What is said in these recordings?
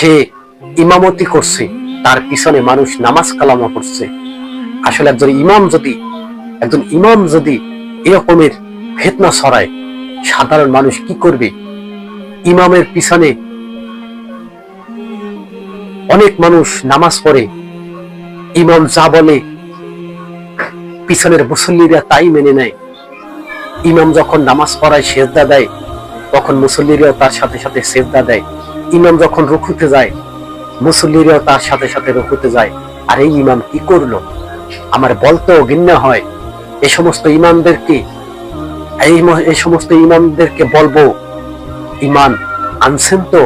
সে ইমামতি করছে, তার পিছনে মানুষ নামাজ কালামা পড়ছে। আসলে একজন ইমাম যদি এরকমের ফিতনা ছড়ায়, সাধারণ মানুষ কি করবে? ইমামের পিছনে অনেক মানুষ নামাজ পড়ে, ইমাম যা বলে পিছনের মুসল্লিরা তাই মেনে নেয়। ইমাম যখন নামাজ পড়ায় সেজদা দেয়, তখন মুসল্লিরাও তার সাথে সাথে সেজদা দেয়। ইমাম যখন রুকুতে যায়, মুসল্লিরাও তার সাথে সাথে রুকুতে যায়। আর এই ইমাম কি করলো? আমার বলতেও ঘৃণা হয়। এই সমস্ত ইমামদেরকে বলবো, ইমান আনছেন তো?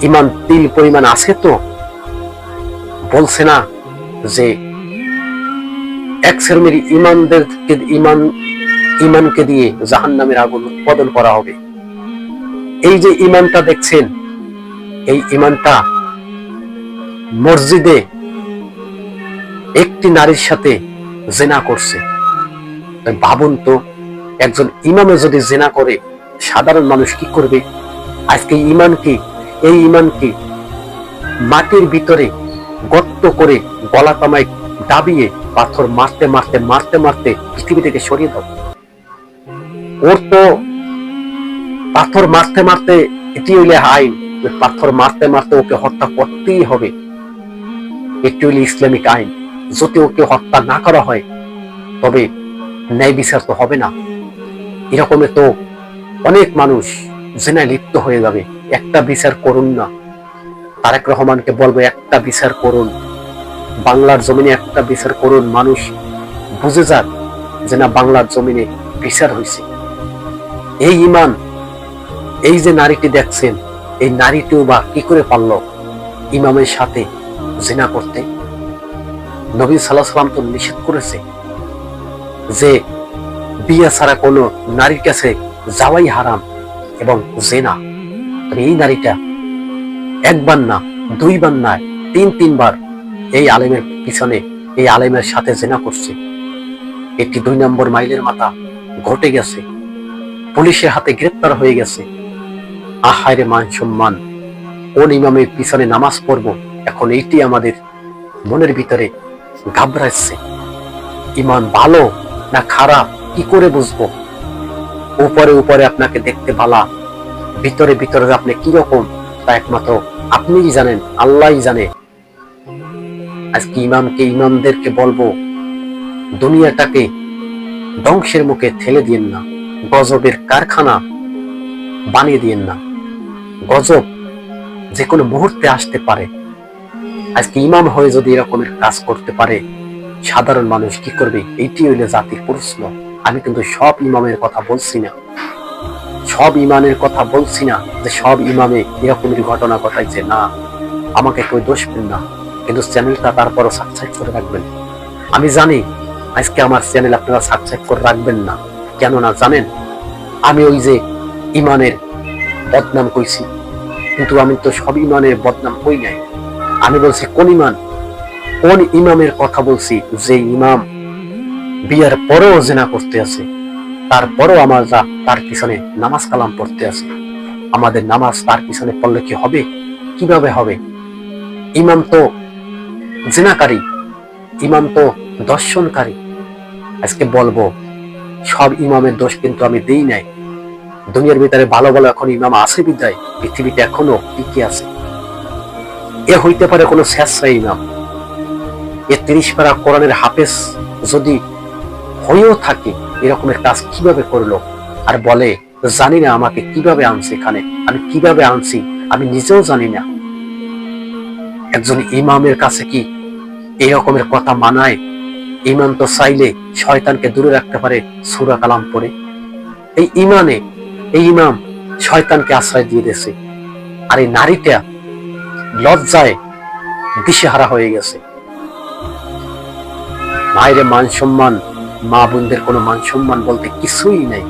ইমান তিল পরিমাণ আছে তো? বলছে না যে এক শ্রেণীর ইমানকে দিয়ে জাহান্নামের আগুন উৎপাদন করা হবে। এই যে ইমানটা দেখছেন, এই ইমানটা মসজিদে একটি নারীর সাথে জেনা করছে। ভাবুন তো, একজন ইমামে যদি জেনা করে, সাধারণ মানুষ কি করবে? আজকে এই ইমানকে মাটির ভিতরে গর্ত করে গলা কামায় দাবিয়ে পাথর মারতে মারতে মারতে মারতে পৃথিবী থেকে সরিয়ে দাও। ওর তো পাথর মারতে মারতে, এটি হইলে আইন, পাথর মারতে মারতে ওকে হত্যা করতেই হবে। এটি হইলে ইসলামিক আইন। যদি ওকে হত্যা না করা হয়, তবে ন্যায় বিচার তো হবে না। এরকমে তো অনেক মানুষ জিনায় লিপ্ত হয়ে যাবে। একটা বিচার করুন না। তারেক রহমানকে বলবো, একটা বিচার করুন, বাংলার জমিনে একটা বিচার করুন। মানুষ বুঝে যাক যে না, বাংলার জমিনে বিচার হয়েছে। এই ইমান, এই যে নারীটি দেখছেন, এই নারীটিও বা কি করে পারল ইমামের সাথে জিনা করতে? নবী সাল্লাল্লাহু আলাইহি ওয়াসাল্লাম তো নিষেধ করেছে যে বিয়ে ছাড়া কোনো নারীর কাছে যাওয়াই হারাম এবং জিনা। এই নারীটা একবার না, দুইবার না, তিনবার এই আলেমের পিছনে, এই আলেমের সাথে জিনা করছে। একটি 2 নম্বর মাইলের মাথা ঘটে গেছে, পুলিশের হাতে গ্রেপ্তার হয়ে গেছে। আহারে মান সম্মান! কোন ইমামের পিছনে নামাজ পড়বো, এখন এইটি আমাদের মনের ভিতরে ঘাবড়াচ্ছে। ইমান ভালো না খারাপ কি করে বুঝবো? উপরে উপরে আপনাকে দেখতে ভালো, ভিতরে ভিতরে আপনি কিরকম তা একমাত্র আপনিই জানেন, আল্লাহই জানে। আজকে ইমামদেরকে বলবো, দুনিয়াটাকে ধ্বংসের মুখে ঠেলে দিয়েন না, গজবের কারখানা বানিয়ে দিয়েন না। গজব যে কোনো মুহূর্তে আসতে পারে। আজকে ইমাম হয়ে যদি এরকমের কাজ করতে পারে, সাধারণ মানুষ কি করবে? এইটি হইলে জাতির প্রশ্ন। আমি কিন্তু সব ইমামের কথা বলছি না, সব ইমানের কথা বলছি না যে সব ইমামে এরকমের ঘটনা ঘটাইছে, না। আমাকে কেউ দোষ পেন না, কিন্তু চ্যানেলটা তারপরও সাবস্ক্রাইব করে রাখবেন। আমি জানি আজকে আমার চ্যানেল আপনারা সাবস্ক্রাইব করে রাখবেন না, কেননা জানেন আমি ওই যে ইমানের বদনাম কইছি, কিন্তু আমি তো সব ইমানের বদনাম কই নাই। আমি বলছি কোন ইমামের কথা বলছি, যে ইমাম বিয়ার পরেও জিনা করতে আছে, তারপরেও আমরা তার পিছনে নামাজ কালাম পড়তে আছে। আমাদের নামাজ তার পিছনে পড়লে কি হবে? কিভাবে হবে? ইমাম তো জিনাকারী, ইমাম তো দর্শনকারী। আজকে বলবো, সব ইমামের দোষ কিন্তু আমি দেই নাই। দুনিয়ার ভিতরে ভালো ভালো এখন ইমাম আছে বিদায় পৃথিবীতে এখনো টিকে আছে। এ হইতে পারে কোনো শেষরা ইমাম, এ 30 পারা কোরআনের হাফেজ যদি হয়েও থাকে, এরকমের কাজ কিভাবে করলো? আর বলে জানি না আমাকে কিভাবে আনছে এখানে, আমি কিভাবে আনছি আমি নিজেও জানি না। একজন ইমামের কাছে কি এরকমের কথা মানায়? ইমাম তো চাইলে শয়তানকে দূরে রাখতে পারে সূরা কালাম পড়ে। এই ইমাম শয়তানকে আশ্রয় দিয়ে দিয়েছে। আর এই নারীটা লজ্জায় দিশেহারা হয়ে গেছে। মায়ের মান সম্মান, মা বোনদের কোনো মান সম্মান বলতে কিছুই নাই।